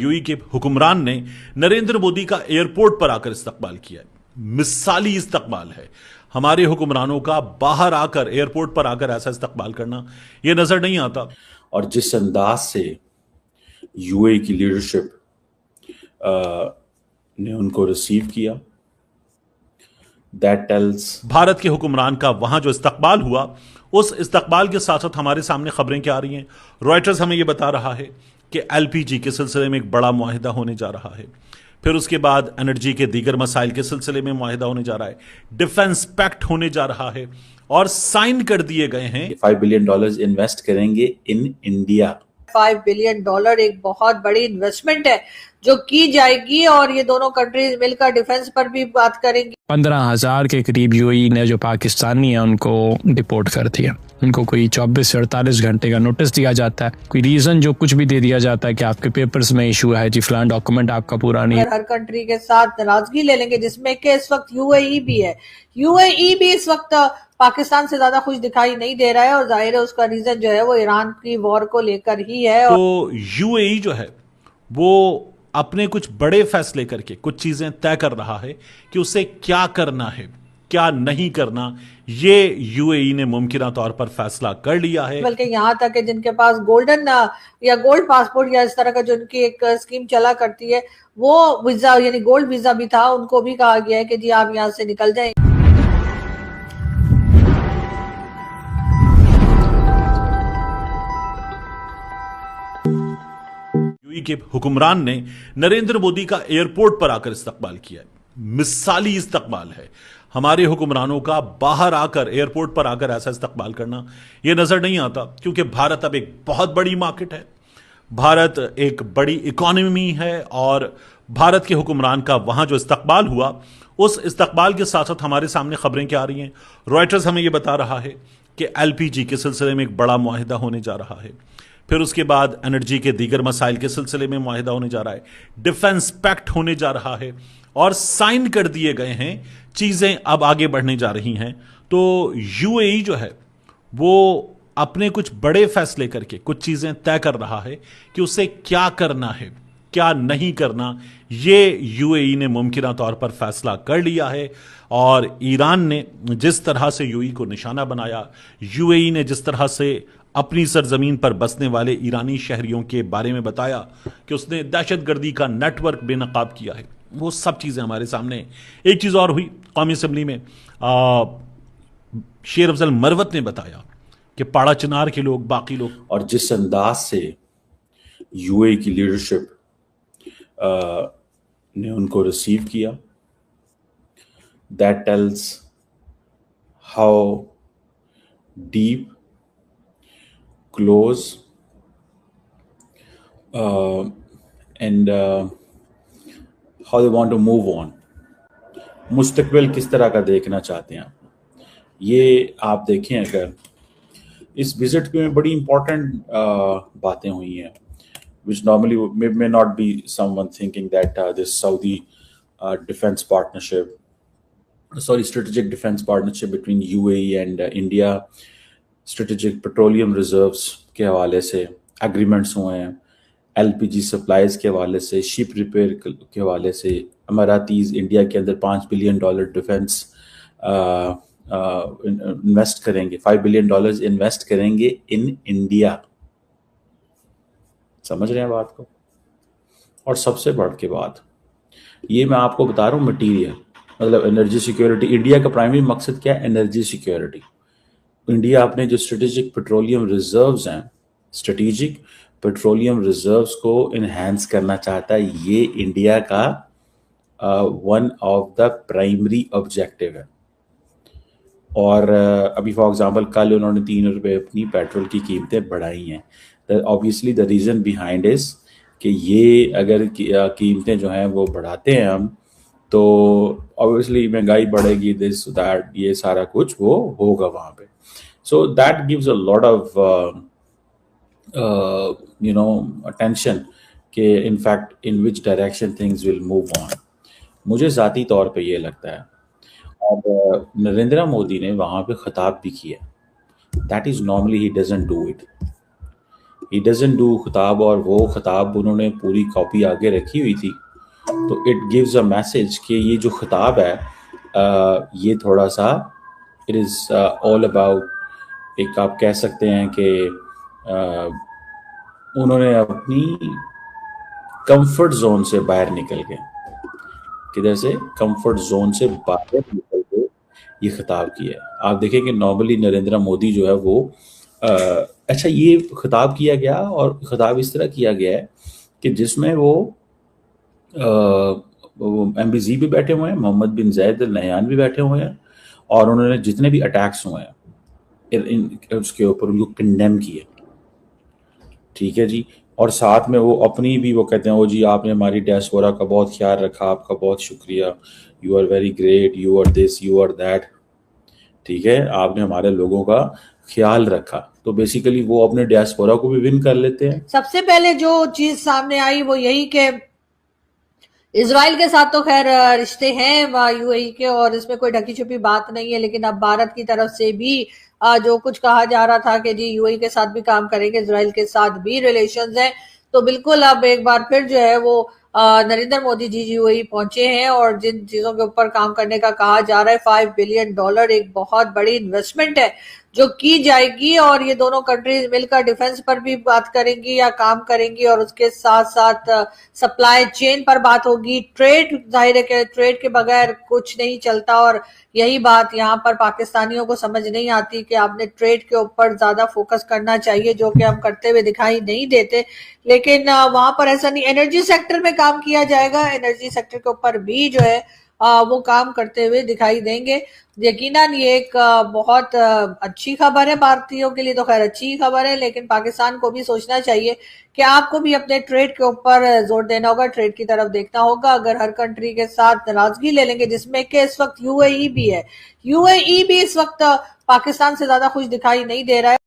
UAE के हुक्मरान ने नरेंद्र मोदी का एयरपोर्ट पर आकर इस्तकबाल किया है। मिसाली इस्तकबाल है। हमारे हुक्मरानों का बाहर आकर एयरपोर्ट पर आकर ऐसा इस्तकबाल करना यह नजर नहीं आता। और जिस अंदाज से यूएई की लीडरशिप ने उनको रिसीव किया, दैट टेल्स भारत के हुक्मरान का वहां जो इस्तकबाल हुआ, उस इस्तकबाल के साथ साथ हमारे सामने खबरें क्या आ रही हैं। रॉयटर्स हमें यह बता रहा है कि एलपीजी के सिलसिले में एक बड़ा मुआहिदा होने जा रहा है। फिर उसके बाद एनर्जी के दीगर मसाइल के सिलसिले में मुआहिदा होने जा रहा है। डिफेंस पैक्ट होने जा रहा है और साइन कर दिए गए हैं। $5 बिलियन इन्वेस्ट करेंगे इन इंडिया। $5 बिलियन एक बहुत बड़ी इन्वेस्टमेंट है जो की जाएगी और ये दोनों कंट्रीज मिलकर डिफेंस पर भी बात करेंगी। 15,000 के करीब यूएई ने जो पाकिस्तानी है उनको डिपोर्ट कर दिया। उनको कोई 24 से 48 घंटे का नोटिस दिया जाता है, कोई रीजन जो कुछ भी दे दिया जाता है कि आपके पेपर्स में इशू है जी, फलान डॉक्यूमेंट आपका पूरा नहीं है। हर कंट्री के साथ नाराजगी ले लेंगे, जिसमें कि इस वक्त यूएई भी है। यूएई भी इस वक्त पाकिस्तान से ज्यादा खुश दिखाई नहीं दे रहा है और जाहिर है उसका रीजन जो है वो ईरान की वॉर को लेकर ही है। तो यूएई जो है वो अपने कुछ बड़े फैसले करके कुछ चीजें तय कर रहा है कि उसे क्या करना है, क्या नहीं करना। ये यूएई ने मुमकिन तौर पर फैसला कर लिया है। बल्कि यहाँ तक कि जिनके पास गोल्डन या गोल्ड पासपोर्ट या इस तरह का जो उनकी एक स्कीम चला करती है, वो वीजा यानी गोल्ड वीजा भी था, उनको भी कहा गया है कि जी आप यहाँ से निकल जाएं। यूएई के हुक्मरान ने नरेंद्र मोदी का एयरपोर्ट पर आकर इस्तकबाल किया है। मिसाली इस्तकबाल है। हमारे हुक्मरानों का बाहर आकर एयरपोर्ट पर आकर ऐसा इस्तकबाल करना यह नजर नहीं आता, क्योंकि भारत अब एक बहुत बड़ी मार्केट है, भारत एक बड़ी इकोनॉमी है और भारत के हुक्मरान का वहां जो इस्तकबाल हुआ, उस इस्तकबाल के साथ साथ हमारे सामने खबरें क्या आ रही हैं। रॉयटर्स हमें यह बता रहा है कि एलपीजी के सिलसिले में एक बड़ा मुआहिदा होने जा रहा है। फिर उसके बाद एनर्जी के दीगर मसाइल के सिलसिले में मुआहिदा होने जा रहा है। डिफेंस पैक्ट होने जा रहा है और साइन कर दिए गए हैं। चीजें अब आगे बढ़ने जा रही हैं। तो यूएई जो है वो अपने कुछ बड़े फैसले करके कुछ चीजें तय कर रहा है कि उसे क्या करना है, क्या नहीं करना। ये यूएई ने मुमकिन तौर पर फैसला कर लिया है और ईरान ने जिस तरह से यूएई को निशाना बनाया, यूएई ने जिस तरह से अपनी सरजमीन पर बसने वाले ईरानी शहरियों के बारे में बताया कि उसने दहशतगर्दी का नेटवर्क बेनकाब किया है, वो सब चीजें हमारे सामने। एक चीज और हुई कौमी असम्बली में, शेर अफजल मरवत ने बताया कि पाड़ा चिनार के लोग, बाकी लोग, और जिस अंदाज से यूएई की लीडरशिप ने उनको रिसीव किया, that tells how deep, close and how they want to move on. मुस्तकबिल किस तरह का देखना चाहते हैं आप, ये आप देखें। अगर इस विजिट में बड़ी इंपॉर्टेंट बातें हुई हैं, which normally may not be someone thinking that this Saudi strategic defense partnership between UAE and India, strategic petroleum reserves के हवाले से agreements हुए हैं, LPG supplies के हवाले से, ship repair के हवाले से, अमारातीज इंडिया के अंदर $5 बिलियन डिफेंस इन्वेस्ट करेंगे, $5 बिलियन इन्वेस्ट करेंगे इन इंडिया। समझ रहे हैं बात को। और सबसे बढ़ के बात ये मैं आपको बता रहा हूँ, मटीरियल मतलब एनर्जी सिक्योरिटी। इंडिया का प्राइमरी मकसद क्या है? Energy security. इंडिया अपने जो स्ट्रेटेजिक पेट्रोलियम रिजर्व्स हैं, स्ट्रेटेजिक पेट्रोलियम रिजर्व्स को इन्हांस करना चाहता है। ये इंडिया का one of the primary objective है। और अभी फॉर एग्जांपल कल उन्होंने ₹3 अपनी पेट्रोल की कीमतें बढ़ाई हैं। Obviously the reason behind is कि ये अगर कीमतें जो हैं वो बढ़ाते हैं हम, तो ऑब्वियसली महंगाई बढ़ेगी, दिस दैट, ये सारा कुछ वो होगा वहाँ पे। So that gives a lot of attention कि in fact in which direction things will move on. मुझे ज़ाती तौर पे ये लगता है। और नरेंद्र मोदी ने वहाँ पे खिताब भी किया। That is normally he doesn't do it. He doesn't do खिताब, और वो खिताब उन्होंने पूरी कॉपी आगे रखी हुई थी। तो इट गिव्स अ मैसेज कि ये जो खिताब है ये थोड़ा सा इट इज़ ऑल अबाउट, एक आप कह सकते हैं कि उन्होंने अपनी कंफर्ट जोन से बाहर निकल के, किधर से, कंफर्ट जोन से बाहर निकल के ये खिताब किया है। आप देखें कि नॉर्मली नरेंद्र मोदी जो है वो अच्छा ये खिताब किया गया, और खिताब इस तरह किया गया है कि जिसमें वो MBZ भी बैठे हुए हैं, मोहम्मद बिन जायद अल नहयान भी बैठे हुए हैं, और उन्होंने जितने भी अटैक्स हुए हैं उसके ऊपर उनको कंडेम किया, ठीक है जी। और साथ में वो अपनी भी वो कहते हैं वो जी आपने हमारी डायस्पोरा का बहुत ख्याल रखा, आपका बहुत शुक्रिया, you are very great, you are this, you are that, ठीक है, आपने हमारे लोगों का ख्याल रखा। तो बेसिकली वो अपने डायस्पोरा को भी विन कर लेते हैं। सबसे पहले जो चीज सामने आई वो यही कि इजराइल के साथ तो खैर रिश्ते हैं यूएई के, और इसमें कोई ढकी छुपी बात नहीं है, लेकिन अब भारत की तरफ से भी जो कुछ कहा जा रहा था कि जी यूएई के साथ भी काम करेंगे, इजराइल के साथ भी रिलेशंस हैं, तो बिल्कुल अब एक बार फिर जो है वो नरेंद्र मोदी जी यूएई पहुंचे हैं, और जिन चीजों के ऊपर काम करने का कहा जा रहा है, $5 बिलियन एक बहुत बड़ी इन्वेस्टमेंट है जो की जाएगी, और ये दोनों कंट्रीज मिलकर डिफेंस पर भी बात करेंगी या काम करेंगी, और उसके साथ साथ सप्लाई चेन पर बात होगी। ट्रेड, जाहिर है कि ट्रेड के बगैर कुछ नहीं चलता, और यही बात यहाँ पर पाकिस्तानियों को समझ नहीं आती कि आपने ट्रेड के ऊपर ज्यादा फोकस करना चाहिए, जो कि हम करते हुए दिखाई नहीं देते, लेकिन वहां पर ऐसा नहीं। एनर्जी सेक्टर में काम किया जाएगा, एनर्जी सेक्टर के ऊपर भी जो है वो काम करते हुए दिखाई देंगे। यकीनन ये एक बहुत अच्छी खबर है, भारतीयों के लिए तो खैर अच्छी खबर है, लेकिन पाकिस्तान को भी सोचना चाहिए कि आपको भी अपने ट्रेड के ऊपर जोर देना होगा, ट्रेड की तरफ देखना होगा। अगर हर कंट्री के साथ नाराजगी ले लेंगे, जिसमें कि इस वक्त यूएई भी है, यूएई भी इस वक्त पाकिस्तान से ज्यादा खुश दिखाई नहीं दे रहा है।